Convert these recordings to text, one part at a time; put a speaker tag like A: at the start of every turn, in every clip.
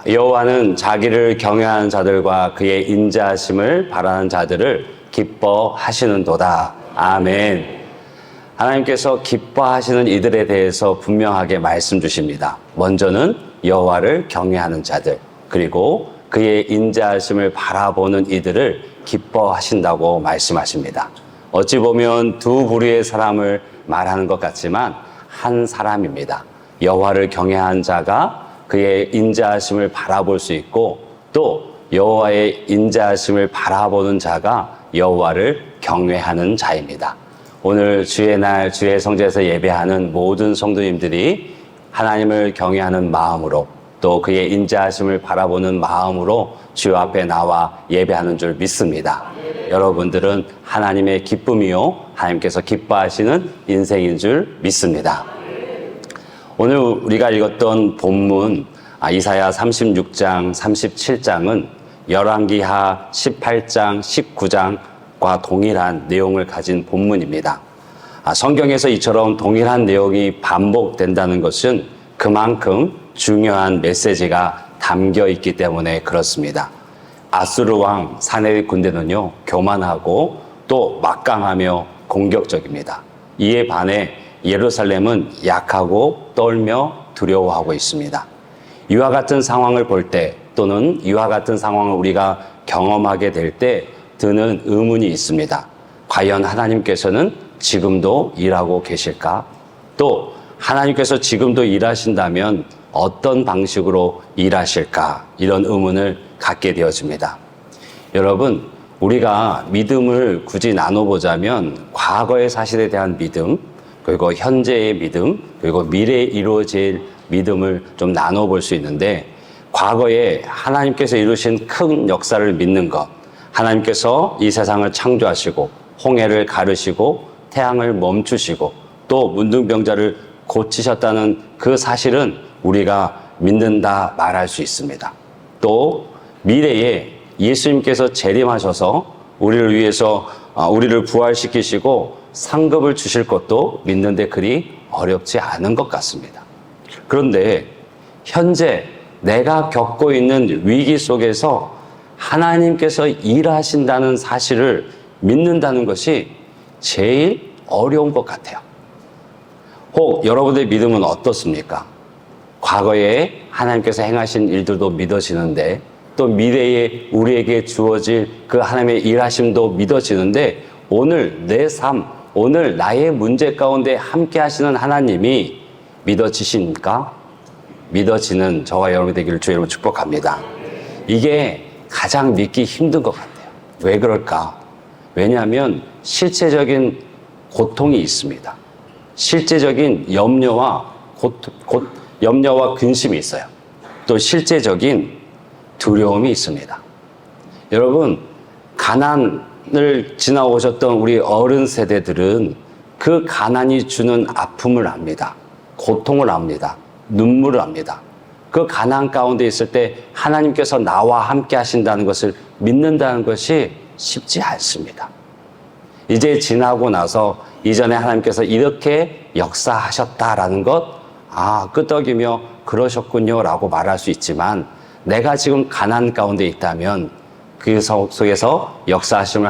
A: 여호와는 자기를 경외하는 자들과 그의 인자하심을 바라는 자들을 기뻐하시는도다. 아멘. 하나님께서 기뻐하시는 이들에 대해서 분명하게 말씀 주십니다. 먼저는 여호와를 경외하는 자들, 그리고 그의 인자하심을 바라보는 이들을 기뻐하신다고 말씀하십니다. 어찌 보면 두 부류의 사람을 말하는 것 같지만 한 사람입니다. 여호와를 경외하는 자가 그의 인자하심을 바라볼 수 있고, 또 여호와의 인자하심을 바라보는 자가 여호와를 경외하는 자입니다. 오늘 주의 날 주의 성전에서 예배하는 모든 성도님들이 하나님을 경외하는 마음으로, 또 그의 인자하심을 바라보는 마음으로 주 앞에 나와 예배하는 줄 믿습니다. 여러분들은 하나님의 기쁨이요, 하나님께서 기뻐하시는 인생인 줄 믿습니다. 오늘 우리가 읽었던 본문 이사야 36장, 37장은 열왕기하 18장, 19장과 동일한 내용을 가진 본문입니다. 성경에서 이처럼 동일한 내용이 반복된다는 것은 그만큼 중요한 메시지가 담겨 있기 때문에 그렇습니다. 아수르 왕 사네립 군대는요, 교만하고 또 막강하며 공격적입니다. 이에 반해 예루살렘은 약하고 떨며 두려워하고 있습니다. 이와 같은 상황을 볼 때, 또는 이와 같은 상황을 우리가 경험하게 될 때 드는 의문이 있습니다. 과연 하나님께서는 지금도 일하고 계실까? 또 하나님께서 지금도 일하신다면 어떤 방식으로 일하실까? 이런 의문을 갖게 되어집니다. 여러분, 우리가 믿음을 굳이 나눠보자면 과거의 사실에 대한 믿음, 그리고 현재의 믿음, 그리고 미래에 이루어질 믿음을 좀 나눠볼 수 있는데, 과거에 하나님께서 이루신 큰 역사를 믿는 것, 하나님께서 이 세상을 창조하시고 홍해를 가르시고 태양을 멈추시고 또 문둥병자를 고치셨다는 그 사실은 우리가 믿는다 말할 수 있습니다. 또 미래에 예수님께서 재림하셔서 우리를 위해서 우리를 부활시키시고 상급을 주실 것도 믿는데 그리 어렵지 않은 것 같습니다. 그런데 현재 내가 겪고 있는 위기 속에서 하나님께서 일하신다는 사실을 믿는다는 것이 제일 어려운 것 같아요. 혹 여러분의 믿음은 어떻습니까? 과거에 하나님께서 행하신 일들도 믿어지는데, 또 미래에 우리에게 주어질 그 하나님의 일하심도 믿어지는데, 오늘 내 삶, 오늘 나의 문제 가운데 함께 하시는 하나님이 믿어지십니까? 믿어지는 저와 여러분이 되기를 주의 이름으로 축복합니다. 이게 가장 믿기 힘든 것 같아요. 왜 그럴까? 왜냐하면 실제적인 고통이 있습니다. 실제적인 염려와 염려와 근심이 있어요. 또 실제적인 두려움이 있습니다. 여러분, 가난을 지나오셨던 우리 어른 세대들은 그 가난이 주는 아픔을 압니다. 고통을 압니다. 눈물을 압니다. 그 가난 가운데 있을 때 하나님께서 나와 함께 하신다는 것을 믿는다는 것이 쉽지 않습니다. 이제 지나고 나서 이전에 하나님께서 이렇게 역사하셨다라는 것, 끄덕이며 그러셨군요 라고 말할 수 있지만, 내가 지금 가난 가운데 있다면 그 속에서 역사하심을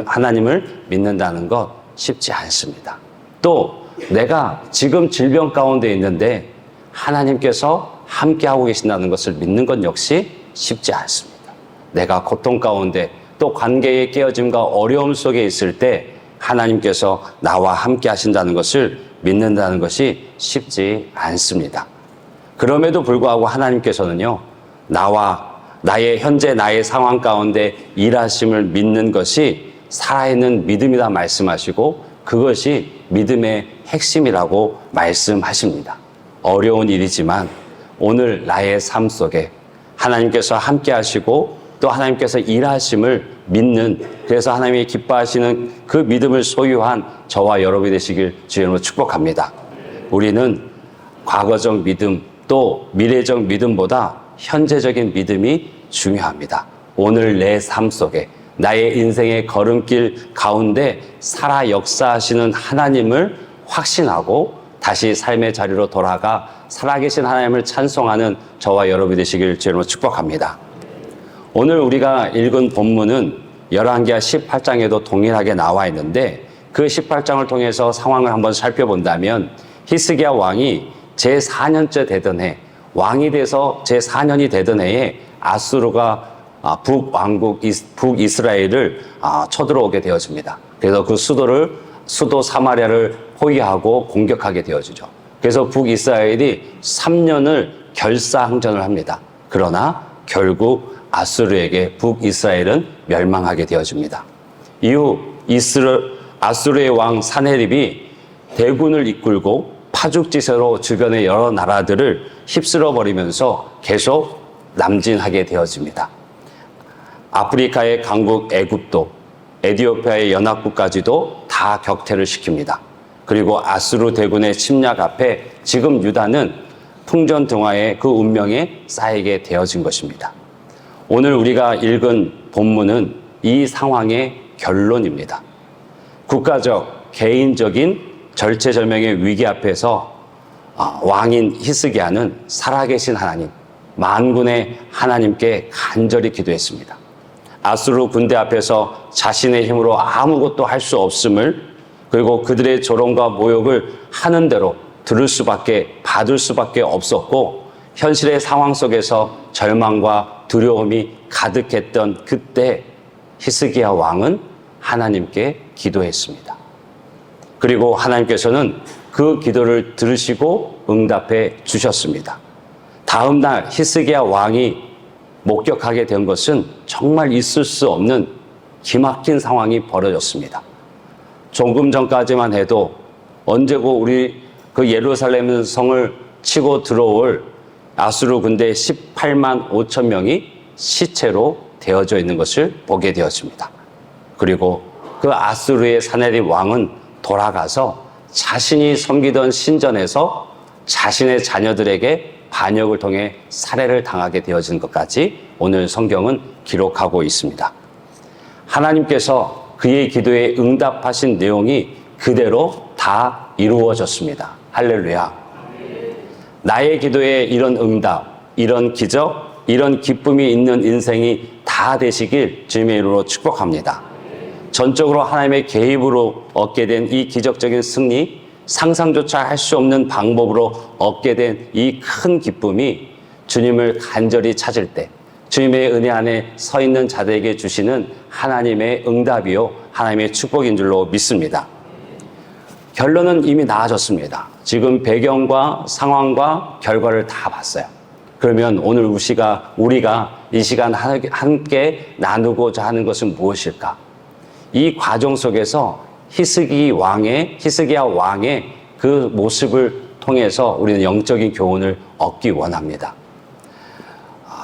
A: 하나님을 믿는다는 것 쉽지 않습니다. 또 내가 지금 질병 가운데 있는데 하나님께서 함께하고 계신다는 것을 믿는 것 역시 쉽지 않습니다. 내가 고통 가운데 또 관계의 깨어짐과 어려움 속에 있을 때 하나님께서 나와 함께 하신다는 것을 믿는다는 것이 쉽지 않습니다. 그럼에도 불구하고 하나님께서는요, 나의 현재 나의 상황 가운데 일하심을 믿는 것이 살아있는 믿음이라 말씀하시고, 그것이 믿음의 핵심이라고 말씀하십니다. 어려운 일이지만 오늘 나의 삶 속에 하나님께서 함께 하시고 또 하나님께서 일하심을 믿는, 그래서 하나님이 기뻐하시는 그 믿음을 소유한 저와 여러분이 되시길 주님으로 축복합니다. 우리는 과거적 믿음 또 미래적 믿음보다 현재적인 믿음이 중요합니다. 오늘 내 삶 속에 나의 인생의 걸음길 가운데 살아 역사하시는 하나님을 확신하고 다시 삶의 자리로 돌아가 살아계신 하나님을 찬송하는 저와 여러분이 되시길 주님으로 축복합니다. 오늘 우리가 읽은 본문은 열왕기하 18장에도 동일하게 나와 있는데 그 18장을 통해서 상황을 한번 살펴본다면 히스기야 왕이 제4년째 되던 해, 왕이 돼서 제4년이 되던 해에 아수르가 북왕국 북이스라엘을 쳐들어오게 되어집니다. 그래서 그 수도 사마리아를 포위하고 공격하게 되어지죠. 그래서 북이스라엘이 3년을 결사항전을 합니다. 그러나 결국 아수르에게 북이스라엘은 멸망하게 되어집니다. 이후 아수르의 왕 사네립이 대군을 이끌고 파죽지세로 주변의 여러 나라들을 휩쓸어 버리면서 계속 남진하게 되어집니다. 아프리카의 강국 애굽도, 에티오피아의 연합국까지도 다 격퇴를 시킵니다. 그리고 아수르 대군의 침략 앞에 지금 유다는 풍전등화의 그 운명에 쌓이게 되어진 것입니다. 오늘 우리가 읽은 본문은 이 상황의 결론입니다. 국가적, 개인적인 절체절명의 위기 앞에서 왕인 히스기야는 살아계신 하나님, 만군의 하나님께 간절히 기도했습니다. 아수르 군대 앞에서 자신의 힘으로 아무것도 할 수 없음을, 그리고 그들의 조롱과 모욕을 하는 대로 받을 수밖에 없었고, 현실의 상황 속에서 절망과 두려움이 가득했던 그때 히스기야 왕은 하나님께 기도했습니다. 그리고 하나님께서는 그 기도를 들으시고 응답해 주셨습니다. 다음 날 히스기야 왕이 목격하게 된 것은 정말 있을 수 없는 기막힌 상황이 벌어졌습니다. 조금 전까지만 해도 언제고 우리 그 예루살렘 성을 치고 들어올 아수르 군대 18만 5천 명이 시체로 되어져 있는 것을 보게 되었습니다. 그리고 그 아수르의 사네립 왕은 돌아가서 자신이 섬기던 신전에서 자신의 자녀들에게 반역을 통해 살해를 당하게 되어진 것까지 오늘 성경은 기록하고 있습니다. 하나님께서 그의 기도에 응답하신 내용이 그대로 다 이루어졌습니다. 할렐루야. 나의 기도에 이런 응답, 이런 기적, 이런 기쁨이 있는 인생이 다 되시길 주님의 이름으로 축복합니다. 전적으로 하나님의 개입으로 얻게 된 이 기적적인 승리, 상상조차 할 수 없는 방법으로 얻게 된 이 큰 기쁨이 주님을 간절히 찾을 때 주님의 은혜 안에 서 있는 자들에게 주시는 하나님의 응답이요, 하나님의 축복인 줄로 믿습니다. 결론은 이미 나아졌습니다. 지금 배경과 상황과 결과를 다 봤어요. 그러면 오늘 우리가 이 시간 함께 나누고자 하는 것은 무엇일까? 이 과정 속에서 히스기야 왕의 그 모습을 통해서 우리는 영적인 교훈을 얻기 원합니다.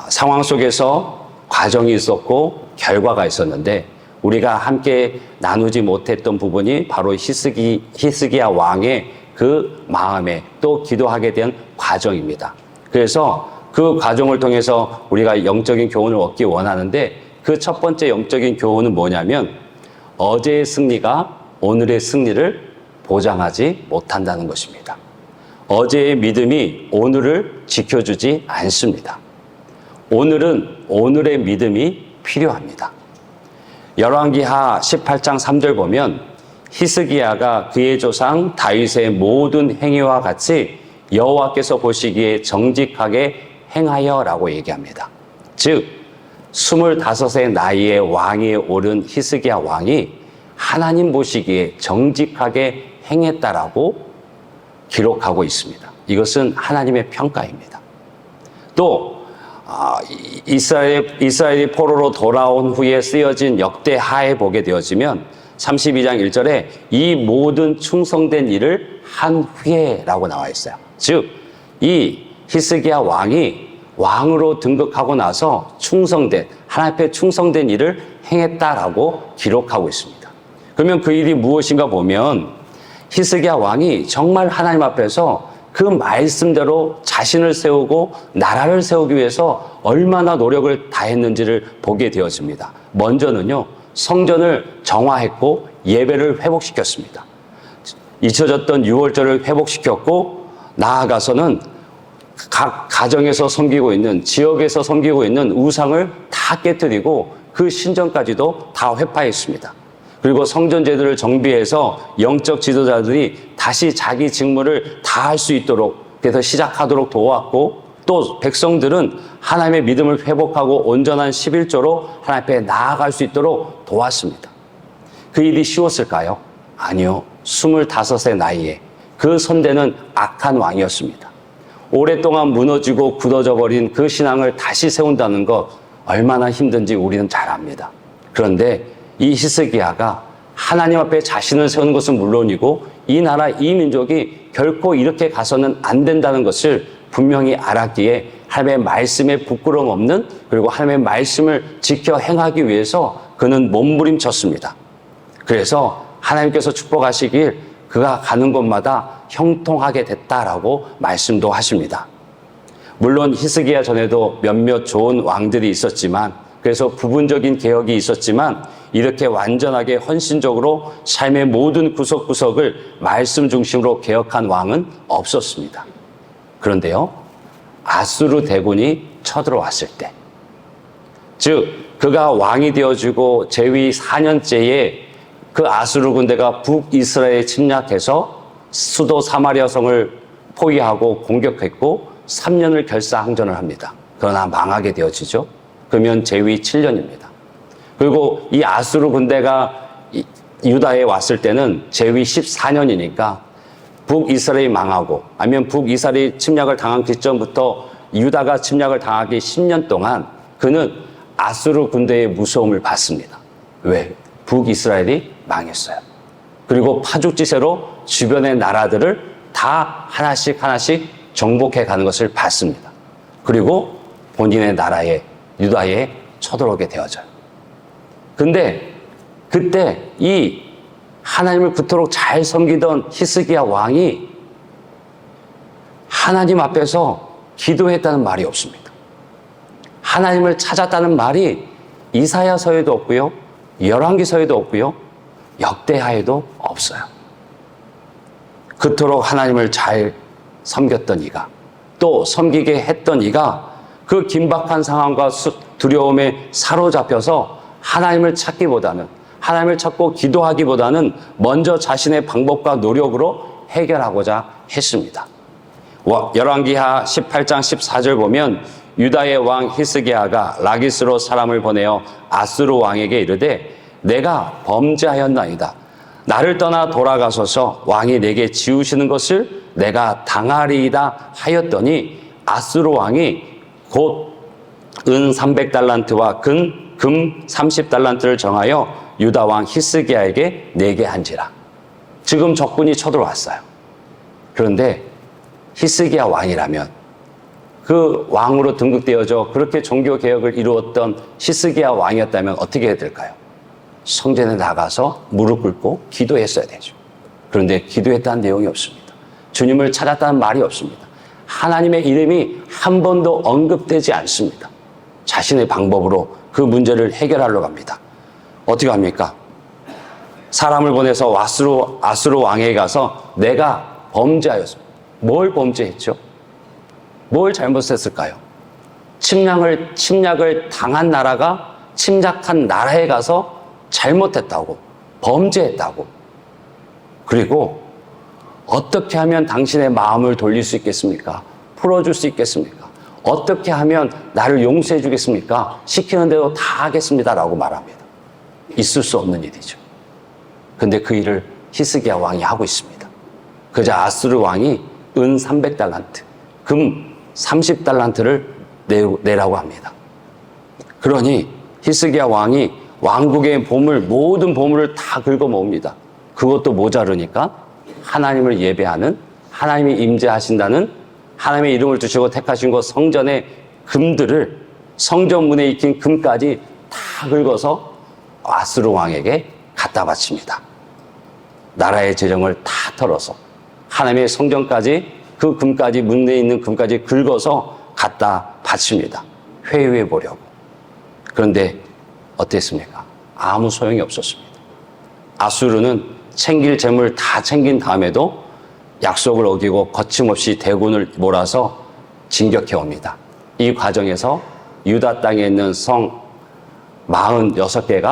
A: 상황 속에서 과정이 있었고 결과가 있었는데 우리가 함께 나누지 못했던 부분이 바로 히스기야 왕의 그 마음에 또 기도하게 된 과정입니다. 그래서 그 과정을 통해서 우리가 영적인 교훈을 얻기 원하는데 그 첫 번째 영적인 교훈은 뭐냐면 어제의 승리가 오늘의 승리를 보장하지 못한다는 것입니다. 어제의 믿음이 오늘을 지켜주지 않습니다. 오늘은 오늘의 믿음이 필요합니다. 열왕기하 18장 3절 보면 히스기야가 그의 조상 다윗의 모든 행위와 같이 여호와께서 보시기에 정직하게 행하여라고 얘기합니다. 즉 25의 나이에 왕위에 오른 히스기야 왕이 하나님 보시기에 정직하게 행했다라고 기록하고 있습니다. 이것은 하나님의 평가입니다. 또 이스라엘이 포로로 돌아온 후에 쓰여진 역대하에 보게 되어지면 32장 1절에 이 모든 충성된 일을 한 후에라고 나와 있어요. 즉 이 히스기야 왕이 왕으로 등극하고 나서 하나님 앞에 충성된 일을 행했다라고 기록하고 있습니다. 그러면 그 일이 무엇인가 보면 히스기야 왕이 정말 하나님 앞에서 그 말씀대로 자신을 세우고 나라를 세우기 위해서 얼마나 노력을 다했는지를 보게 되었습니다. 먼저는요, 성전을 정화했고 예배를 회복시켰습니다. 잊혀졌던 유월절을 회복시켰고 나아가서는 각 가정에서 섬기고 있는 지역에서 섬기고 있는 우상을 다 깨뜨리고 그 신전까지도 다 회파했습니다. 그리고 성전 제도를 정비해서 영적 지도자들이 다시 자기 직무를 다 할 수 있도록 그래서 시작하도록 도왔고 또 백성들은 하나님의 믿음을 회복하고 온전한 11조로 하나님 앞에 나아갈 수 있도록 도왔습니다. 그 일이 쉬웠을까요? 아니요. 25의 나이에 그 선대는 악한 왕이었습니다. 오랫동안 무너지고 굳어져 버린 그 신앙을 다시 세운다는 것 얼마나 힘든지 우리는 잘 압니다. 그런데 이 히스기야가 하나님 앞에 자신을 세우는 것은 물론이고 이 나라 이 민족이 결코 이렇게 가서는 안 된다는 것을 분명히 알았기에 하나님의 말씀에 부끄러움 없는 그리고 하나님의 말씀을 지켜 행하기 위해서 그는 몸부림쳤습니다. 그래서 하나님께서 축복하시길 그가 가는 곳마다 형통하게 됐다라고 말씀도 하십니다. 물론 히스기야 전에도 몇몇 좋은 왕들이 있었지만 그래서 부분적인 개혁이 있었지만 이렇게 완전하게 헌신적으로 삶의 모든 구석구석을 말씀 중심으로 개혁한 왕은 없었습니다. 그런데요, 아수르 대군이 쳐들어왔을 때, 즉 그가 왕이 되어지고 재위 4년째에 그 아수르 군대가 북이스라엘에 침략해서 수도 사마리아 성을 포위하고 공격했고 3년을 결사항전을 합니다. 그러나 망하게 되어지죠. 그러면 재위 7년입니다. 그리고 이 아수르 군대가 유다에 왔을 때는 재위 14년이니까 북이스라엘이 망하고 아니면 북이스라엘이 침략을 당한 기점부터 유다가 침략을 당하기 10년 동안 그는 아수르 군대의 무서움을 받습니다. 왜? 북이스라엘이 망했어요. 그리고 파죽지세로 주변의 나라들을 다 하나씩 정복해 가는 것을 봤습니다. 그리고 본인의 나라에 유다에 쳐들어오게 되어져요. 근데 그때 이 하나님을 그토록 잘 섬기던 히스기야 왕이 하나님 앞에서 기도했다는 말이 없습니다. 하나님을 찾았다는 말이 이사야서에도 없고요. 열왕기서에도 없고요. 역대하에도 없어요. 그토록 하나님을 잘 섬겼던 이가 또 섬기게 했던 이가 그 긴박한 상황과 두려움에 사로잡혀서 하나님을 찾기보다는 하나님을 찾고 기도하기보다는 먼저 자신의 방법과 노력으로 해결하고자 했습니다. 열왕기하 18장 14절 보면 유다의 왕 히스기야가 라기스로 사람을 보내어 아수르 왕에게 이르되 내가 범죄하였나이다. 나를 떠나 돌아가소서 왕이 내게 지우시는 것을 내가 당하리이다 하였더니 아수르 왕이 곧 은 300달란트와 금 30달란트를 정하여 유다 왕 히스기야에게 내게 한지라. 지금 적군이 쳐들어왔어요. 그런데 히스기야 왕이라면 그 왕으로 등극되어져 그렇게 종교개혁을 이루었던 히스기야 왕이었다면 어떻게 해야 될까요? 성전에 나가서 무릎 꿇고 기도했어야 되죠. 그런데 기도했다는 내용이 없습니다. 주님을 찾았다는 말이 없습니다. 하나님의 이름이 한 번도 언급되지 않습니다. 자신의 방법으로 그 문제를 해결하려고 합니다. 어떻게 합니까? 사람을 보내서 아수르 왕에게 가서 내가 범죄하였습니다. 뭘 범죄했죠? 뭘 잘못했을까요? 침략을 당한 나라가 침략한 나라에 가서 잘못했다고, 범죄했다고. 그리고 어떻게 하면 당신의 마음을 돌릴 수 있겠습니까? 풀어줄 수 있겠습니까? 어떻게 하면 나를 용서해 주겠습니까? 시키는 대로 다 하겠습니다라고 말합니다. 있을 수 없는 일이죠. 근데 그 일을 히스기야 왕이 하고 있습니다. 그저 아수르 왕이 은 300달란트, 금 30달란트를 내라고 합니다. 그러니 히스기야 왕이 왕국의 보물, 모든 보물을 다 긁어 모읍니다. 그것도 모자르니까 하나님을 예배하는, 하나님이 임재하신다는, 하나님의 이름을 두시고 택하신 것 성전의 금들을, 성전 문에 익힌 금까지 다 긁어서 아수르 왕에게 갖다 바칩니다. 나라의 재정을 다 털어서 하나님의 성전까지, 그 금까지, 문에 있는 금까지 긁어서 갖다 바칩니다. 회유해 보려고. 그런데 어땠습니까? 아무 소용이 없었습니다. 아수르는 챙길 재물 다 챙긴 다음에도 약속을 어기고 거침없이 대군을 몰아서 진격해 옵니다. 이 과정에서 유다 땅에 있는 성 46개가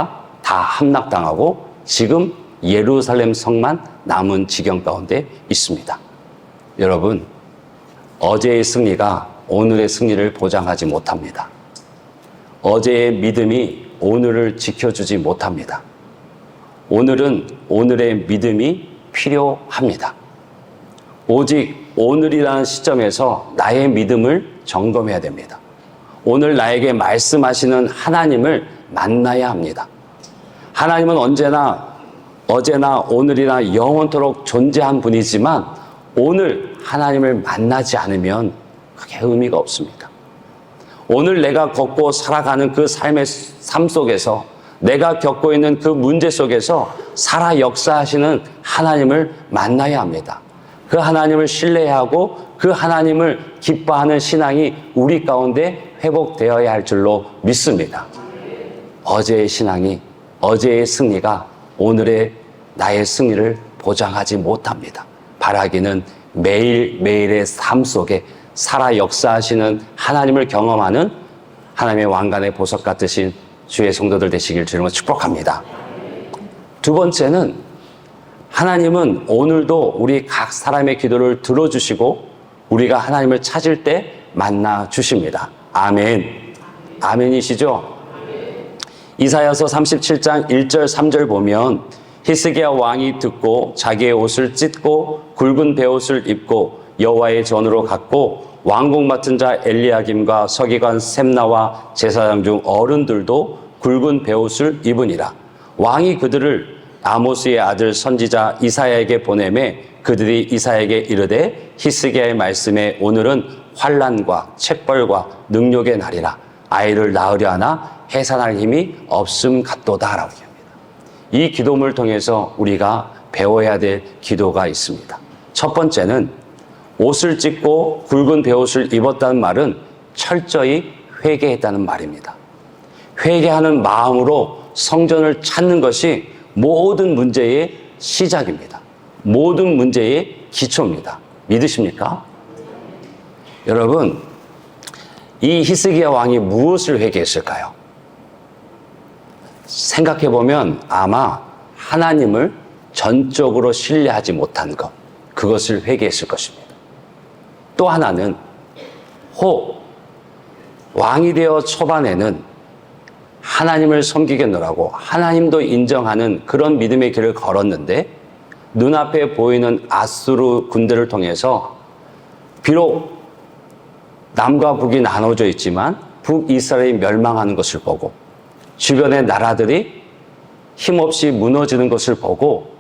A: 다 함락당하고 지금 예루살렘 성만 남은 지경 가운데 있습니다. 여러분, 어제의 승리가 오늘의 승리를 보장하지 못합니다. 어제의 믿음이 오늘을 지켜주지 못합니다. 오늘은 오늘의 믿음이 필요합니다. 오직 오늘이라는 시점에서 나의 믿음을 점검해야 됩니다. 오늘 나에게 말씀하시는 하나님을 만나야 합니다. 하나님은 언제나 어제나 오늘이나 영원토록 존재한 분이지만 오늘 하나님을 만나지 않으면 그게 의미가 없습니다. 오늘 내가 걷고 살아가는 그 삶의 삶 속에서 내가 겪고 있는 그 문제 속에서 살아 역사하시는 하나님을 만나야 합니다. 그 하나님을 신뢰하고 그 하나님을 기뻐하는 신앙이 우리 가운데 회복되어야 할 줄로 믿습니다. 어제의 신앙이, 어제의 승리가 오늘의 나의 승리를 보장하지 못합니다. 바라기는 매일매일의 삶 속에 살아 역사하시는 하나님을 경험하는 하나님의 왕관의 보석 같으신 주의 성도들 되시길 주님으로 축복합니다. 두 번째는 하나님은 오늘도 우리 각 사람의 기도를 들어주시고 우리가 하나님을 찾을 때 만나 주십니다. 아멘. 아멘이시죠? 이사야서 37장 1절 3절 보면 히스기야 왕이 듣고 자기의 옷을 찢고 굵은 베옷을 입고 여호와의 전으로 갔고 왕궁 맡은 자 엘리야김과 서기관 셈나와 제사장 중 어른들도 굵은 베옷을 입으니라. 왕이 그들을 아모스의 아들 선지자 이사야에게 보내매 그들이 이사야에게 이르되 히스기야의 말씀에 오늘은 환난과 책벌과 능욕의 날이라. 아이를 낳으려 하나 해산할 힘이 없음 같도다라고 합니다. 이 기도문을 통해서 우리가 배워야 될 기도가 있습니다. 첫 번째는 옷을 찢고 굵은 베옷을 입었다는 말은 철저히 회개했다는 말입니다. 회개하는 마음으로 성전을 찾는 것이 모든 문제의 시작입니다. 모든 문제의 기초입니다. 믿으십니까? 여러분, 이 히스기야 왕이 무엇을 회개했을까요? 생각해보면 아마 하나님을 전적으로 신뢰하지 못한 것, 그것을 회개했을 것입니다. 또 하나는 혹 왕이 되어 초반에는 하나님을 섬기겠노라고 하나님도 인정하는 그런 믿음의 길을 걸었는데 눈앞에 보이는 아수르 군대를 통해서 비록 남과 북이 나눠져 있지만 북이스라엘이 멸망하는 것을 보고 주변의 나라들이 힘없이 무너지는 것을 보고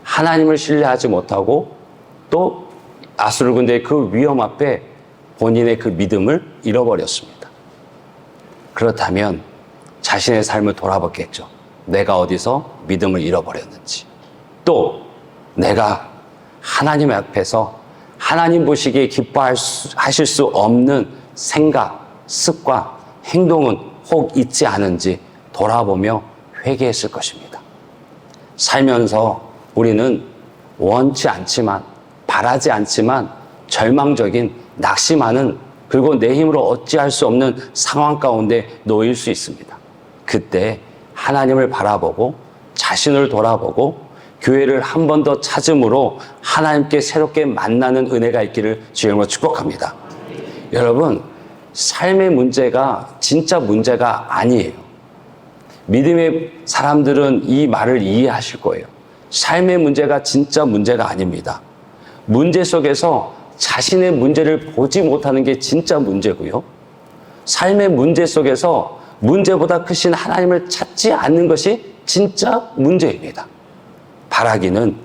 A: 하나님을 신뢰하지 못하고 또 아수르 군대의 그 위험 앞에 본인의 그 믿음을 잃어버렸습니다. 그렇다면 자신의 삶을 돌아보겠죠. 내가 어디서 믿음을 잃어버렸는지. 또 내가 하나님 앞에서 하나님 보시기에 기뻐하실 수 없는 생각, 습관, 행동은 혹 있지 않은지 돌아보며 회개했을 것입니다. 살면서 우리는 원치 않지만, 바라지 않지만 절망적인 낙심하는 그리고 내 힘으로 어찌할 수 없는 상황 가운데 놓일 수 있습니다. 그때 하나님을 바라보고 자신을 돌아보고 교회를 한 번 더 찾음으로 하나님께 새롭게 만나는 은혜가 있기를 주님으로 축복합니다. 여러분, 삶의 문제가 진짜 문제가 아니에요. 믿음의 사람들은 이 말을 이해하실 거예요. 삶의 문제가 진짜 문제가 아닙니다. 문제 속에서 자신의 문제를 보지 못하는 게 진짜 문제고요. 삶의 문제 속에서 문제보다 크신 하나님을 찾지 않는 것이 진짜 문제입니다. 바라기는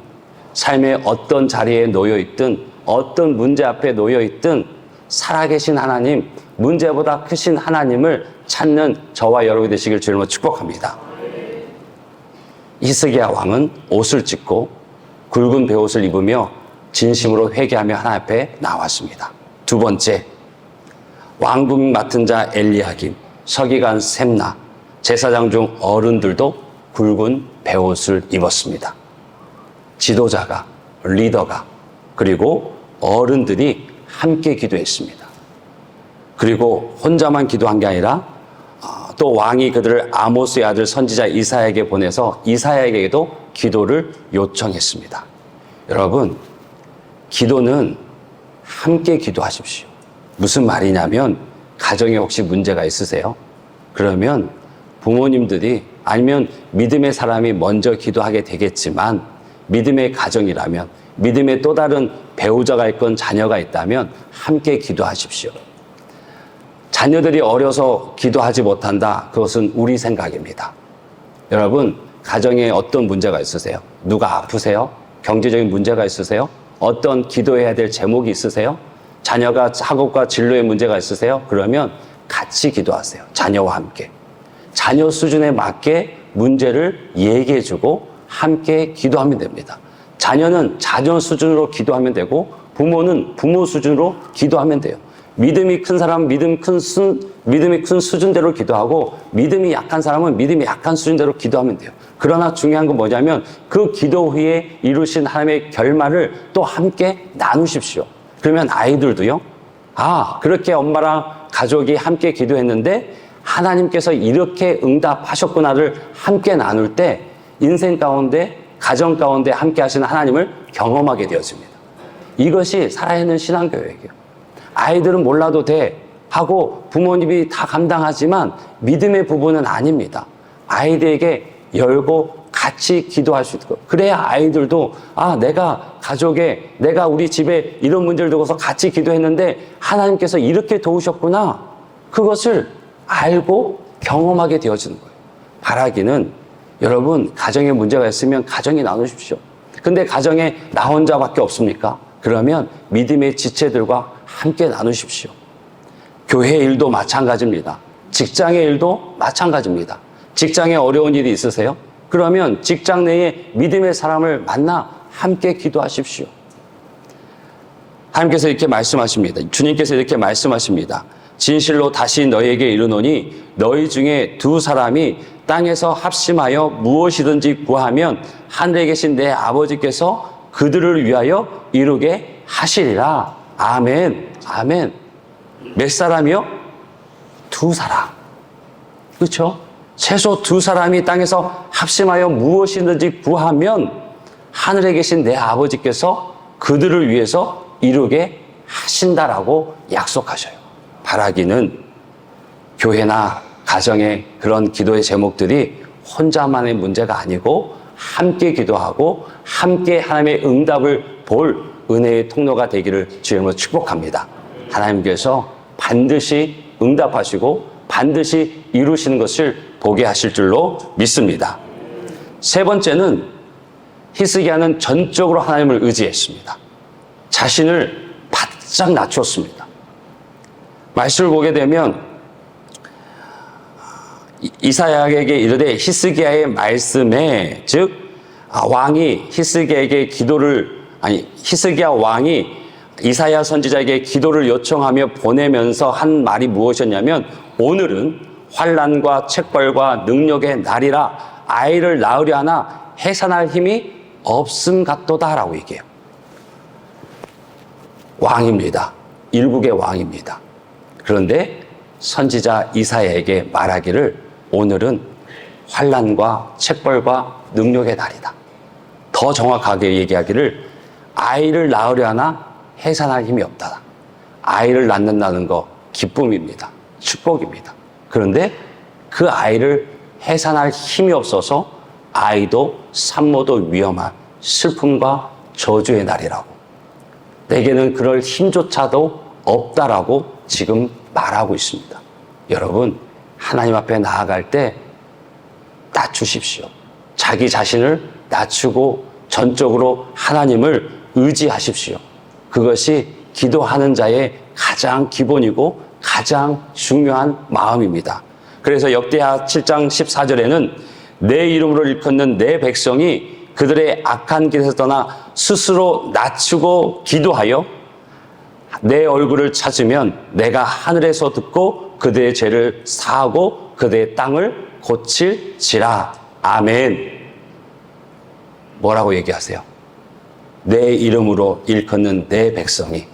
A: 삶의 어떤 자리에 놓여 있든 어떤 문제 앞에 놓여 있든 살아계신 하나님, 문제보다 크신 하나님을 찾는 저와 여러분이 되시길 주님으로 축복합니다. 히스기야 왕은 옷을 찢고 굵은 베옷을 입으며 진심으로 회개하며 하나님 앞에 나왔습니다. 두 번째, 왕궁 맡은 자 엘리야김, 서기관 셈나, 제사장 중 어른들도 굵은 베옷을 입었습니다. 지도자가, 리더가, 그리고 어른들이 함께 기도했습니다. 그리고 혼자만 기도한 게 아니라 또 왕이 그들을 아모스의 아들 선지자 이사야에게 보내서 이사야에게도 기도를 요청했습니다. 여러분, 기도는 함께 기도하십시오. 무슨 말이냐면 가정에 혹시 문제가 있으세요? 그러면 부모님들이 아니면 믿음의 사람이 먼저 기도하게 되겠지만 믿음의 가정이라면 믿음의 또 다른 배우자가 있건 자녀가 있다면 함께 기도하십시오. 자녀들이 어려서 기도하지 못한다. 그것은 우리 생각입니다. 여러분, 가정에 어떤 문제가 있으세요? 누가 아프세요? 경제적인 문제가 있으세요? 어떤 기도해야 될 제목이 있으세요? 자녀가 학업과 진로에 문제가 있으세요? 그러면 같이 기도하세요. 자녀와 함께. 자녀 수준에 맞게 문제를 얘기해주고 함께 기도하면 됩니다. 자녀는 자녀 수준으로 기도하면 되고 부모는 부모 수준으로 기도하면 돼요. 믿음이 큰 사람은 믿음이 큰 수준대로 기도하고 믿음이 약한 사람은 믿음이 약한 수준대로 기도하면 돼요. 그러나 중요한 건 뭐냐면 그 기도 후에 이루신 하나님의 결말을 또 함께 나누십시오. 그러면 아이들도요. 그렇게 엄마랑 가족이 함께 기도했는데 하나님께서 이렇게 응답하셨구나를 함께 나눌 때 인생 가운데 가정 가운데 함께 하시는 하나님을 경험하게 되어집니다. 이것이 살아있는 신앙교육이에요. 아이들은 몰라도 돼 하고 부모님이 다 감당하지만 믿음의 부분은 아닙니다. 아이들에게 열고 같이 기도할 수 있고 그래야 아이들도 내가 가족에 내가 우리 집에 이런 문제를 두고서 같이 기도했는데 하나님께서 이렇게 도우셨구나. 그것을 알고 경험하게 되어지는 거예요. 바라기는 여러분 가정에 문제가 있으면 가정이 나누십시오. 근데 가정에 나 혼자밖에 없습니까? 그러면 믿음의 지체들과 함께 나누십시오. 교회 일도 마찬가지입니다. 직장의 일도 마찬가지입니다. 직장에 어려운 일이 있으세요? 그러면 직장 내에 믿음의 사람을 만나 함께 기도하십시오. 하나님께서 이렇게 말씀하십니다. 주님께서 이렇게 말씀하십니다. 진실로 다시 너희에게 이르노니 너희 중에 두 사람이 땅에서 합심하여 무엇이든지 구하면 하늘에 계신 내 아버지께서 그들을 위하여 이루게 하시리라. 아멘. 아멘. 몇 사람이요? 두 사람. 그렇죠? 최소 두 사람이 땅에서 합심하여 무엇이든지 구하면 하늘에 계신 내 아버지께서 그들을 위해서 이루게 하신다라고 약속하셔요. 바라기는 교회나 가정의 그런 기도의 제목들이 혼자만의 문제가 아니고 함께 기도하고 함께 하나님의 응답을 볼 은혜의 통로가 되기를 주님으로 축복합니다. 하나님께서 반드시 응답하시고 반드시 이루시는 것을 보게 하실 줄로 믿습니다. 세 번째는 히스기야는 전적으로 하나님을 의지했습니다. 자신을 바짝 낮췄습니다. 말씀을 보게 되면 이사야에게 이르되 히스기야의 말씀에 즉 왕이 히스기야에게 히스기야 왕이 이사야 선지자에게 기도를 요청하며 보내면서 한 말이 무엇이었냐면 오늘은 환난과 책벌과 능력의 날이라 아이를 낳으려 하나 해산할 힘이 없음 같도다라고 얘기해요. 왕입니다. 일국의 왕입니다. 그런데 선지자 이사야에게 말하기를 오늘은 환난과 책벌과 능력의 날이다. 더 정확하게 얘기하기를 아이를 낳으려 하나 해산할 힘이 없다. 아이를 낳는다는 거 기쁨입니다. 축복입니다. 그런데 그 아이를 해산할 힘이 없어서 아이도 산모도 위험한 슬픔과 저주의 날이라고. 내게는 그럴 힘조차도 없다라고 지금 말하고 있습니다. 여러분, 하나님 앞에 나아갈 때 낮추십시오. 자기 자신을 낮추고 전적으로 하나님을 의지하십시오. 그것이 기도하는 자의 가장 기본이고 가장 중요한 마음입니다. 그래서 역대하 7장 14절에는 내 이름으로 일컫는 내 백성이 그들의 악한 길에서 떠나 스스로 낮추고 기도하여 내 얼굴을 찾으면 내가 하늘에서 듣고 그들의 죄를 사하고 그들의 땅을 고칠지라. 아멘. 뭐라고 얘기하세요? 내 이름으로 일컫는 내 백성이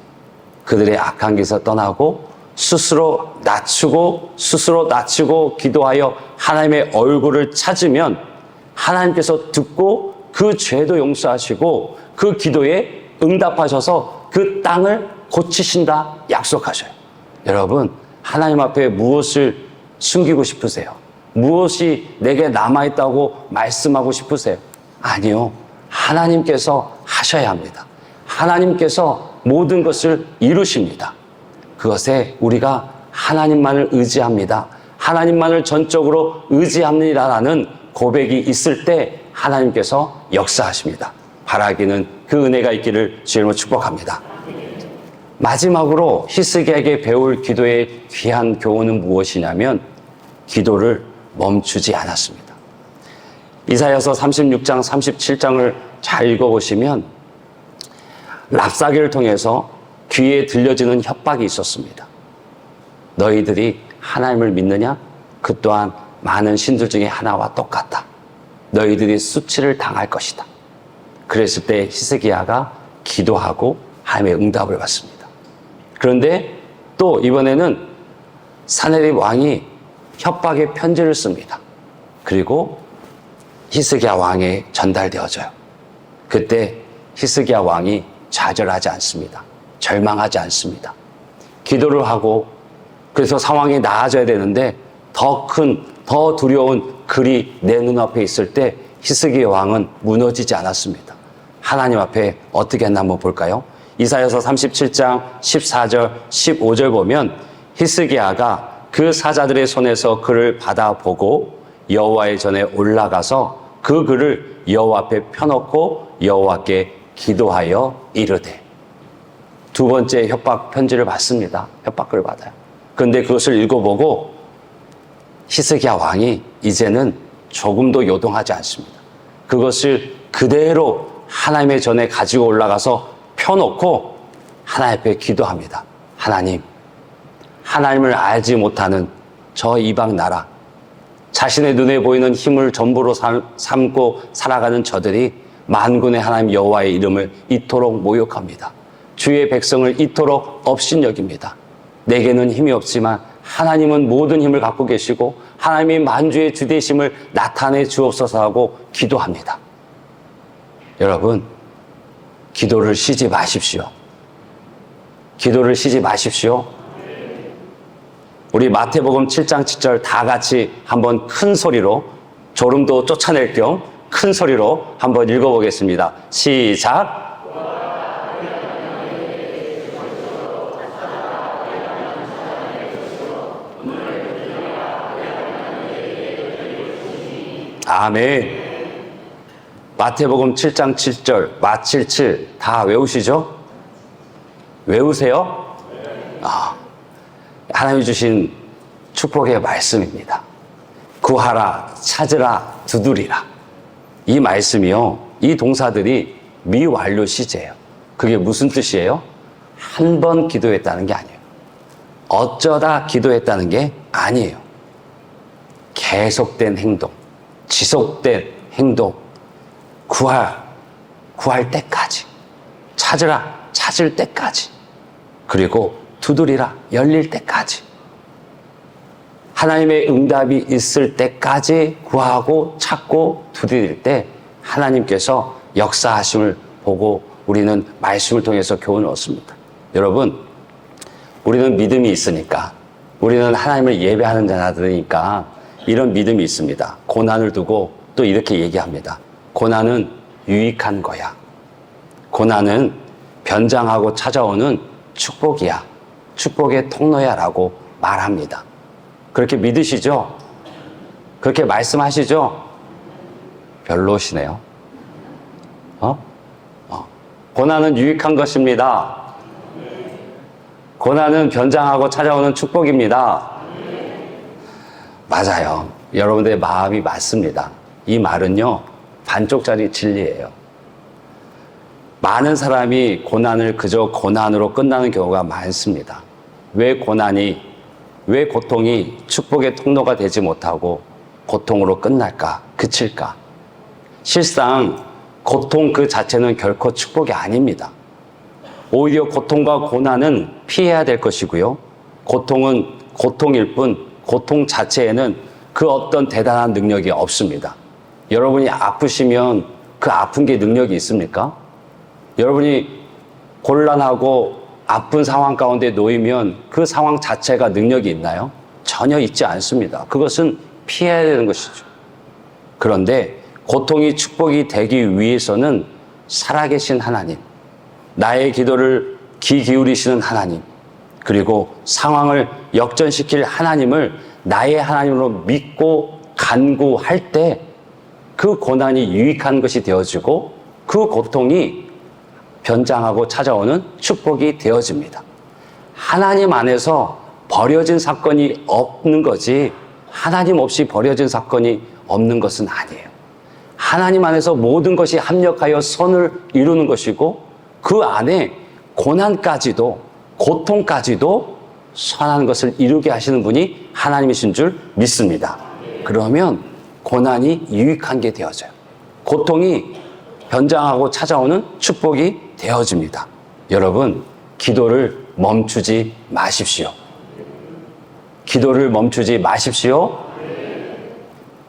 A: 그들의 악한 길에서 떠나고 스스로 낮추고 기도하여 하나님의 얼굴을 찾으면 하나님께서 듣고 그 죄도 용서하시고 그 기도에 응답하셔서 그 땅을 고치신다 약속하셔요. 여러분, 하나님 앞에 무엇을 숨기고 싶으세요? 무엇이 내게 남아있다고 말씀하고 싶으세요? 아니요. 하나님께서 하셔야 합니다. 하나님께서 모든 것을 이루십니다. 그것에 우리가 하나님만을 의지합니다. 하나님만을 전적으로 의지합니다라는 고백이 있을 때 하나님께서 역사하십니다. 바라기는 그 은혜가 있기를 주님으로 축복합니다. 마지막으로 히스기야에게 배울 기도의 귀한 교훈은 무엇이냐면 기도를 멈추지 않았습니다. 이사야서 36장, 37장을 잘 읽어보시면 랍사기를 통해서 귀에 들려지는 협박이 있었습니다. 너희들이 하나님을 믿느냐? 그 또한 많은 신들 중에 하나와 똑같다. 너희들이 수치를 당할 것이다. 그랬을 때 히스기야가 기도하고 하나님의 응답을 받습니다. 그런데 또 이번에는 사네립 왕이 협박의 편지를 씁니다. 그리고 히스기야 왕에 전달되어져요. 그때 히스기야 왕이 좌절하지 않습니다. 절망하지 않습니다. 기도를 하고 그래서 상황이 나아져야 되는데 더 큰, 더 두려운 글이 내 눈앞에 있을 때 히스기야 왕은 무너지지 않았습니다. 하나님 앞에 어떻게 했나 한번 볼까요? 이사야서 37장 14절, 15절 보면 히스기야가 그 사자들의 손에서 글을 받아보고 여호와의 전에 올라가서 그 글을 여호와 앞에 펴놓고 여호와께 기도하여 이르되. 두 번째 협박 편지를 받습니다. 협박글을 받아요. 그런데 그것을 읽어보고 히스기야 왕이 이제는 조금도 요동하지 않습니다. 그것을 그대로 하나님의 전에 가지고 올라가서 펴놓고 하나님 앞에 기도합니다. 하나님, 하나님을 알지 못하는 저 이방 나라, 자신의 눈에 보이는 힘을 전부로 삼고 살아가는 저들이 만군의 하나님 여호와의 이름을 이토록 모욕합니다. 주의 백성을 이토록 업신여깁니다. 내게는 힘이 없지만 하나님은 모든 힘을 갖고 계시고 하나님이 만주의 주 되심을 나타내 주옵소서 하고 기도합니다. 여러분, 기도를 쉬지 마십시오. 기도를 쉬지 마십시오. 우리 마태복음 7장 7절 다 같이 한번 큰 소리로 졸음도 쫓아낼 겸 큰 소리로 한번 읽어보겠습니다. 시작. 아멘. 마태복음 7장 7절 마칠칠 다 외우시죠? 외우세요? 하나님이 주신 축복의 말씀입니다. 구하라, 찾으라, 두드리라. 이 말씀이요, 이 동사들이 미완료 시제예요. 그게 무슨 뜻이에요? 한 번 기도했다는 게 아니에요. 어쩌다 기도했다는 게 아니에요. 계속된 행동, 지속된 행동, 구할 때까지, 찾을 때까지, 그리고 두드리라, 열릴 때까지, 하나님의 응답이 있을 때까지 구하고 찾고 두드릴 때 하나님께서 역사하심을 보고 우리는 말씀을 통해서 교훈을 얻습니다. 여러분, 우리는 믿음이 있으니까, 우리는 하나님을 예배하는 자들이니까 이런 믿음이 있습니다. 고난을 두고 또 이렇게 얘기합니다. 고난은 유익한 거야. 고난은 변장하고 찾아오는 축복이야. 축복의 통로야 라고 말합니다. 그렇게 믿으시죠? 그렇게 말씀하시죠? 별로시네요. 고난은 유익한 것입니다. 고난은 변장하고 찾아오는 축복입니다. 맞아요. 여러분들의 마음이 맞습니다. 이 말은요, 반쪽짜리 진리예요. 많은 사람이 고난을 그저 고난으로 끝나는 경우가 많습니다. 왜 고통이 축복의 통로가 되지 못하고 고통으로 끝날까? 그칠까? 실상 고통 그 자체는 결코 축복이 아닙니다. 오히려 고통과 고난은 피해야 될 것이고요. 고통은 고통일 뿐 고통 자체에는 그 어떤 대단한 능력이 없습니다. 여러분이 아프시면 그 아픈 게 능력이 있습니까? 여러분이 곤란하고 아픈 상황 가운데 놓이면 그 상황 자체가 능력이 있나요? 전혀 있지 않습니다. 그것은 피해야 되는 것이죠. 그런데 고통이 축복이 되기 위해서는 살아계신 하나님, 나의 기도를 귀 기울이시는 하나님, 그리고 상황을 역전시킬 하나님을 나의 하나님으로 믿고 간구할 때 그 고난이 유익한 것이 되어지고 그 고통이 변장하고 찾아오는 축복이 되어집니다. 하나님 안에서 버려진 사건이 없는 거지 하나님 없이 버려진 사건이 없는 것은 아니에요. 하나님 안에서 모든 것이 합력하여 선을 이루는 것이고 그 안에 고난까지도 고통까지도 선한 것을 이루게 하시는 분이 하나님이신 줄 믿습니다. 그러면 고난이 유익한 게 되어져요. 고통이 변장하고 찾아오는 축복이 되어집니다. 여러분, 기도를 멈추지 마십시오. 기도를 멈추지 마십시오.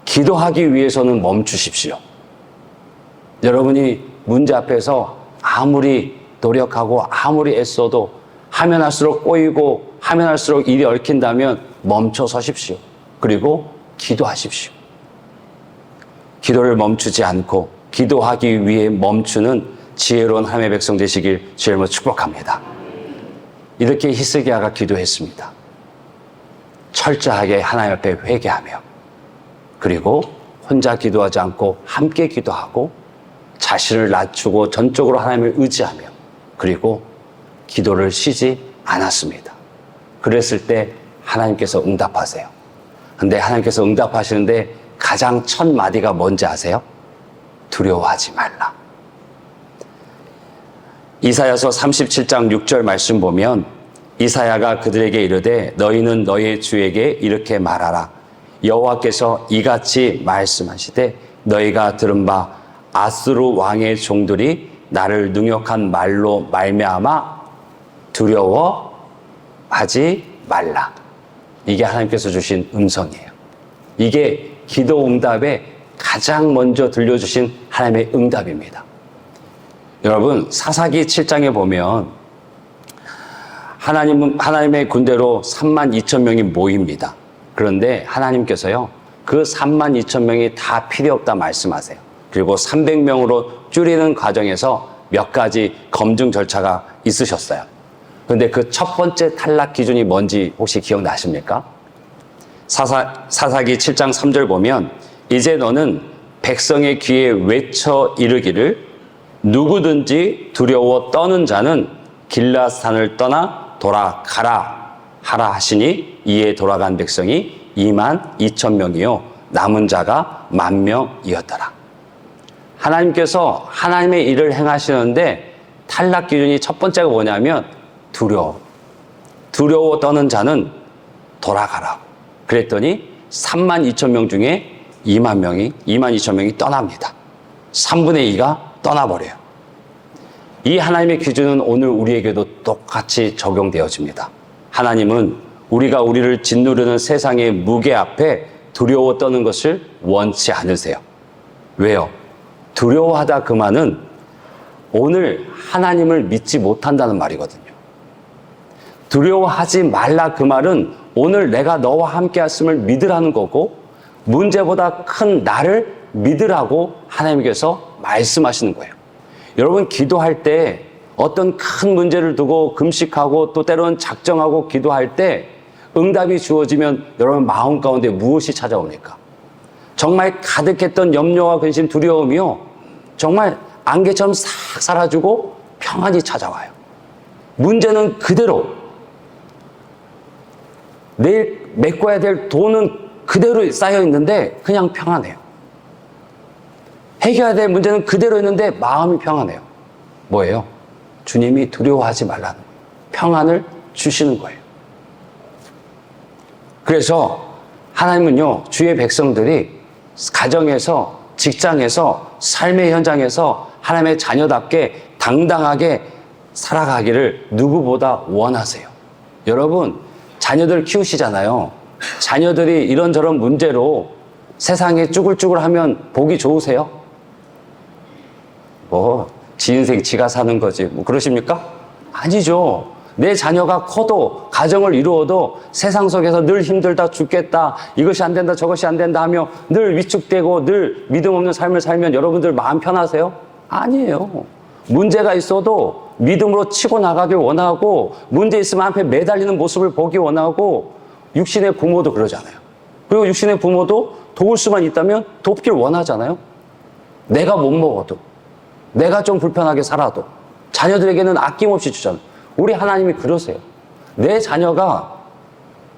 A: 기도하기 위해서는 멈추십시오. 여러분이 문제 앞에서 아무리 노력하고 아무리 애써도 하면 할수록 꼬이고 하면 할수록 일이 얽힌다면 멈춰 서십시오. 그리고 기도하십시오. 기도를 멈추지 않고 기도하기 위해 멈추는 지혜로운 하나님의 백성 되시길 주님으로 축복합니다. 이렇게 히스기야가 기도했습니다. 철저하게 하나님 앞에 회개하며 그리고 혼자 기도하지 않고 함께 기도하고 자신을 낮추고 전적으로 하나님을 의지하며 그리고 기도를 쉬지 않았습니다. 그랬을 때 하나님께서 응답하세요. 근데 하나님께서 응답하시는데 가장 첫 마디가 뭔지 아세요? 두려워하지 말라. 이사야서 37장 6절 말씀 보면 이사야가 그들에게 이르되 너희는 너희 주에게 이렇게 말하라. 여호와께서 이같이 말씀하시되 너희가 들은 바 아스루 왕의 종들이 나를 능욕한 말로 말미암아 두려워하지 말라. 이게 하나님께서 주신 음성이에요. 이게 기도 응답에 가장 먼저 들려주신 하나님의 응답입니다. 여러분, 사사기 7장에 보면 하나님의 군대로 32,000명이 모입니다. 그런데 하나님께서요, 그 32,000명이 다 필요 없다 말씀하세요. 그리고 300명으로 줄이는 과정에서 몇 가지 검증 절차가 있으셨어요. 그런데 그 첫 번째 탈락 기준이 뭔지 혹시 기억나십니까? 사사기 7장 3절 보면 이제 너는 백성의 귀에 외쳐 이르기를 누구든지 두려워 떠는 자는 길라산을 떠나 돌아가라 하라 하시니 이에 돌아간 백성이 22,000명이요 남은 자가 10,000명이었더라. 하나님께서 하나님의 일을 행하시는데 탈락 기준이 첫 번째가 뭐냐면 두려워 떠는 자는 돌아가라고. 그랬더니 32,000명 중에 22,000명이 떠납니다. 3분의 2가 떠나버려요. 이 하나님의 기준은 오늘 우리에게도 똑같이 적용되어집니다. 하나님은 우리를 짓누르는 세상의 무게 앞에 두려워 떠는 것을 원치 않으세요. 왜요? 두려워하다 그 말은 오늘 하나님을 믿지 못한다는 말이거든요. 두려워하지 말라 그 말은 오늘 내가 너와 함께 했음을 믿으라는 거고 문제보다 큰 나를 믿으라고 하나님께서 말씀하시는 거예요. 여러분 기도할 때 어떤 큰 문제를 두고 금식하고 또 때로는 작정하고 기도할 때 응답이 주어지면 여러분 마음 가운데 무엇이 찾아옵니까? 정말 가득했던 염려와 근심, 두려움이요. 정말 안개처럼 싹 사라지고 평안이 찾아와요. 문제는 그대로, 내일 메꿔야 될 돈은 그대로 쌓여 있는데 그냥 평안해요. 해결해야 될 문제는 그대로 있는데 마음이 평안해요. 뭐예요? 주님이 두려워하지 말라는 거예요. 평안을 주시는 거예요. 그래서 하나님은요, 주의 백성들이 가정에서 직장에서, 삶의 현장에서 하나님의 자녀답게 당당하게 살아가기를 누구보다 원하세요. 여러분, 자녀들 키우시잖아요. 자녀들이 이런저런 문제로 세상에 쭈글쭈글하면 보기 좋으세요? 지 인생 지가 사는 거지. 그러십니까? 아니죠. 내 자녀가 커도 가정을 이루어도 세상 속에서 늘 힘들다 죽겠다, 이것이 안 된다 저것이 안 된다 하며 늘 위축되고 늘 믿음 없는 삶을 살면 여러분들 마음 편하세요? 아니에요. 문제가 있어도 믿음으로 치고 나가길 원하고, 문제 있으면 앞에 매달리는 모습을 보기 원하고, 육신의 부모도 그러잖아요. 그리고 육신의 부모도 도울 수만 있다면 돕길 원하잖아요. 내가 못 먹어도, 내가 좀 불편하게 살아도 자녀들에게는 아낌없이 주잖아요. 우리 하나님이 그러세요. 내 자녀가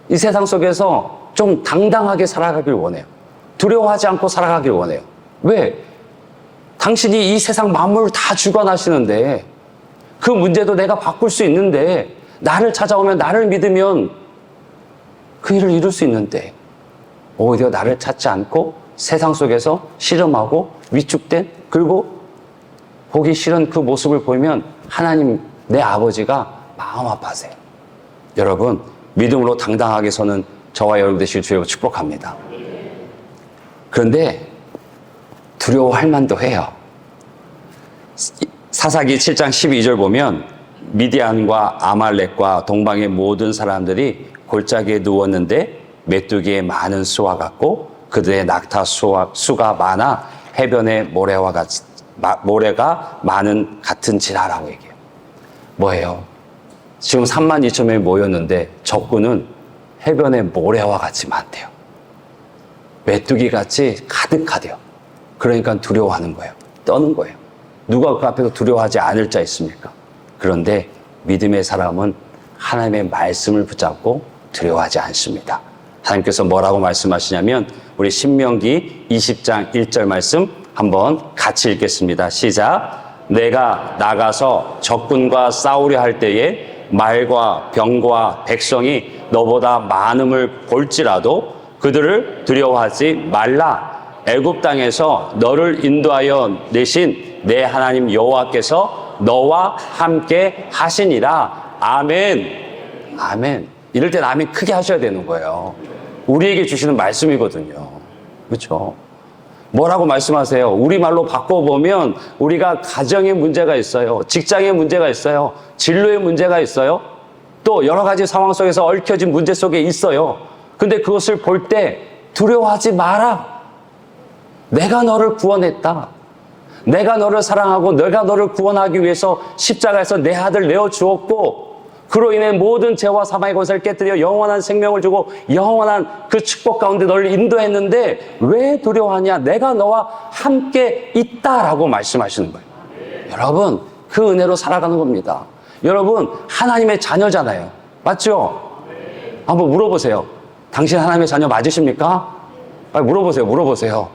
A: 이 세상 속에서 좀 당당하게 살아가길 원해요. 두려워하지 않고 살아가길 원해요. 왜? 당신이 이 세상 만물을 다 주관하시는데, 그 문제도 내가 바꿀 수 있는데, 나를 찾아오면, 나를 믿으면 그 일을 이룰 수 있는데, 오히려 나를 찾지 않고 세상 속에서 씨름하고 위축된, 그리고 보기 싫은 그 모습을 보이면 하나님, 내 아버지가 마음 아파하세요. 여러분, 믿음으로 당당하게 서는 저와 여러분 되실 주여 축복합니다. 그런데 두려워할 만도 해요. 사사기 7장 12절 보면 미디안과 아말렉과 동방의 모든 사람들이 골짜기에 누웠는데 메뚜기의 많은 수와 같고 그들의 낙타 수가 많아 해변의 모래가 많은 같은지라라고 얘기해요. 뭐예요? 지금 32,000명이 모였는데 적군은 해변의 모래와 같이 많대요. 메뚜기 같이 가득하대요. 그러니까 두려워하는 거예요. 떠는 거예요. 누가 그 앞에서 두려워하지 않을 자 있습니까? 그런데 믿음의 사람은 하나님의 말씀을 붙잡고 두려워하지 않습니다. 하나님께서 뭐라고 말씀하시냐면 우리 신명기 20장 1절 말씀 한번 같이 읽겠습니다. 시작. 내가 나가서 적군과 싸우려 할 때에 말과 병과 백성이 너보다 많음을 볼지라도 그들을 두려워하지 말라. 애굽 땅에서 너를 인도하여 내신 내 하나님 여호와께서 너와 함께 하시니라. 아멘. 아멘. 이럴 땐 아멘 크게 하셔야 되는 거예요. 우리에게 주시는 말씀이거든요. 그렇죠? 뭐라고 말씀하세요? 우리말로 바꿔보면 우리가 가정에 문제가 있어요. 직장에 문제가 있어요. 진로에 문제가 있어요. 또 여러 가지 상황 속에서 얽혀진 문제 속에 있어요. 근데 그것을 볼 때 두려워하지 마라. 내가 너를 구원했다. 내가 너를 사랑하고 내가 너를 구원하기 위해서 십자가에서 내 아들 내어주었고 그로 인해 모든 죄와 사망의 권세를 깨뜨려 영원한 생명을 주고 영원한 그 축복 가운데 너를 인도했는데 왜 두려워하냐? 내가 너와 함께 있다라고 말씀하시는 거예요. 여러분, 그 은혜로 살아가는 겁니다. 여러분, 하나님의 자녀잖아요. 맞죠? 한번 물어보세요. 당신 하나님의 자녀 맞으십니까? 빨리 물어보세요.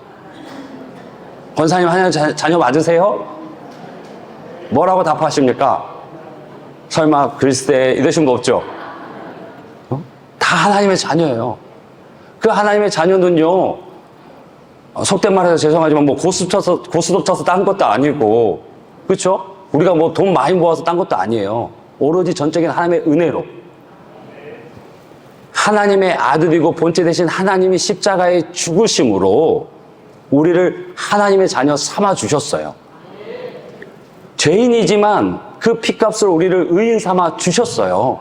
A: 권사님 하나님의 자녀 맞으세요? 뭐라고 답하십니까? 설마 글쎄 이러신 거 없죠? 다 하나님의 자녀예요. 그 하나님의 자녀는요, 속된 말해서 죄송하지만 뭐 고스톱 쳐서 딴 것도 아니고, 그렇죠? 우리가 뭐 돈 많이 모아서 딴 것도 아니에요. 오로지 전적인 하나님의 은혜로. 하나님의 아들이고 본체 대신 하나님이 십자가의 죽으심으로 우리를 하나님의 자녀 삼아 주셨어요. 죄인이지만 그 핏값을 우리를 의인 삼아 주셨어요.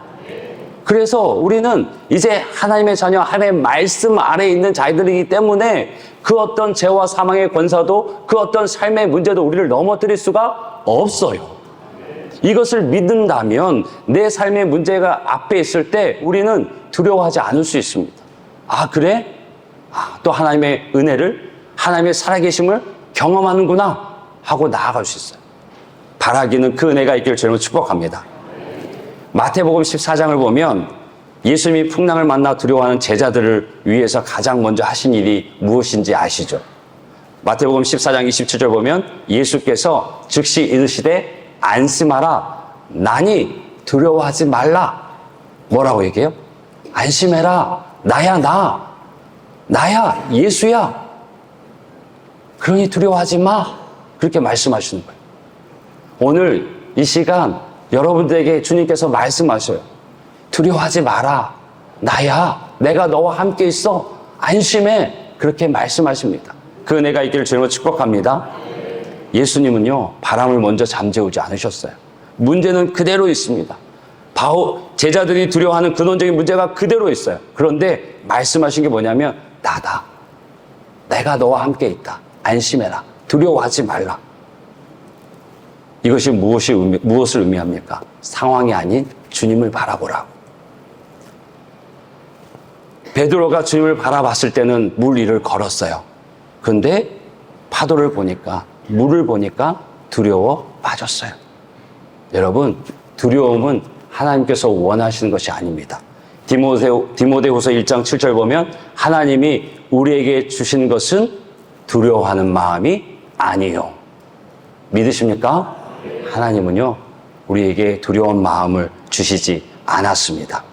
A: 그래서 우리는 이제 하나님의 자녀, 하나님의 말씀 아래에 있는 자들이기 때문에 그 어떤 죄와 사망의 권사도 그 어떤 삶의 문제도 우리를 넘어뜨릴 수가 없어요. 이것을 믿는다면 내 삶의 문제가 앞에 있을 때 우리는 두려워하지 않을 수 있습니다. 아, 그래? 또 하나님의 은혜를, 하나님의 살아계심을 경험하는구나 하고 나아갈 수 있어요. 바라기는 그 은혜가 있기를 주님을 축복합니다. 마태복음 14장을 보면 예수님이 풍랑을 만나 두려워하는 제자들을 위해서 가장 먼저 하신 일이 무엇인지 아시죠? 마태복음 14장 27절 보면 예수께서 즉시 이르시되 안심하라. 나니 두려워하지 말라. 뭐라고 얘기해요? 안심해라. 나야, 예수야. 그러니 두려워하지 마. 그렇게 말씀하시는 거예요. 오늘 이 시간 여러분들에게 주님께서 말씀하셔요. 두려워하지 마라. 나야. 내가 너와 함께 있어. 안심해. 그렇게 말씀하십니다. 그 은혜가 있기를 주님으로 축복합니다. 예수님은요, 바람을 먼저 잠재우지 않으셨어요. 문제는 그대로 있습니다. 제자들이 두려워하는 근원적인 문제가 그대로 있어요. 그런데 말씀하신 게 뭐냐면, 나다. 내가 너와 함께 있다. 안심해라. 두려워하지 말라. 이것이 무엇을 의미합니까? 상황이 아닌 주님을 바라보라고. 베드로가 주님을 바라봤을 때는 물 위를 걸었어요. 그런데 파도를 보니까, 물을 보니까 두려워 빠졌어요. 여러분, 두려움은 하나님께서 원하시는 것이 아닙니다. 디모데후서 1장 7절 보면 하나님이 우리에게 주신 것은 두려워하는 마음이 아니요. 믿으십니까? 하나님은요, 우리에게 두려운 마음을 주시지 않았습니다.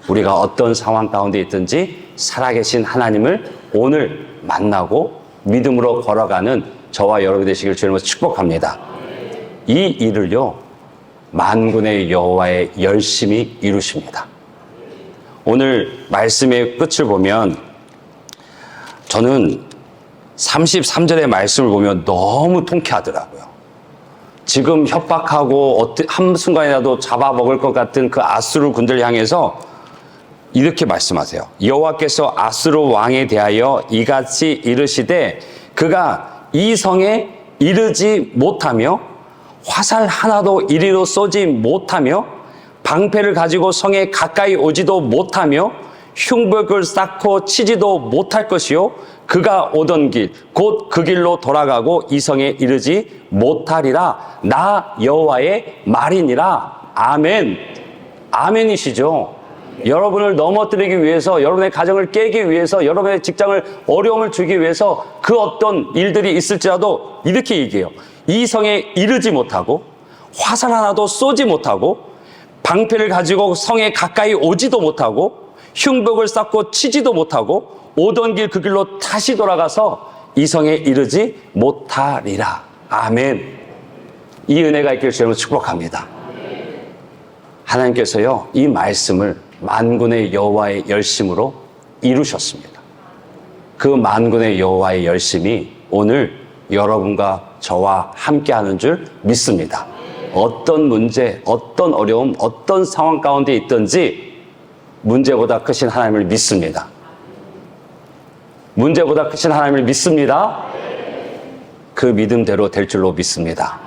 A: 우리가 어떤 상황 가운데 있든지 살아계신 하나님을 오늘 만나고 믿음으로 걸어가는 저와 여러분 되시길 주님으로 축복합니다. 이 일을요, 만군의 여호와의 열심히 이루십니다. 오늘 말씀의 끝을 보면 저는 33절의 말씀을 보면 너무 통쾌하더라고요. 지금 협박하고 한순간이라도 잡아먹을 것 같은 그 아수르 군대를 향해서 이렇게 말씀하세요. 여호와께서 아수르 왕에 대하여 이같이 이르시되 그가 이 성에 이르지 못하며 화살 하나도 이리로 쏘지 못하며 방패를 가지고 성에 가까이 오지도 못하며 흉벽을 쌓고 치지도 못할 것이요 그가 오던 길 곧 그 길로 돌아가고 이 성에 이르지 못하리라. 나 여호와의 말이니라. 아멘. 아멘이시죠. 여러분을 넘어뜨리기 위해서, 여러분의 가정을 깨기 위해서, 여러분의 직장을 어려움을 주기 위해서 그 어떤 일들이 있을지라도 이렇게 얘기해요. 이 성에 이르지 못하고 화살 하나도 쏘지 못하고 방패를 가지고 성에 가까이 오지도 못하고 흉벽을 쌓고 치지도 못하고 오던 길 그 길로 다시 돌아가서 이 성에 이르지 못하리라. 아멘. 이 은혜가 있기를 주님으로 축복합니다. 하나님께서요, 이 말씀을 만군의 여호와의 열심으로 이루셨습니다. 그 만군의 여호와의 열심이 오늘 여러분과 저와 함께하는 줄 믿습니다. 어떤 문제, 어떤 어려움, 어떤 상황 가운데 있든지 문제보다 크신 하나님을 믿습니다. 문제보다 크신 하나님을 믿습니다. 그 믿음대로 될 줄로 믿습니다.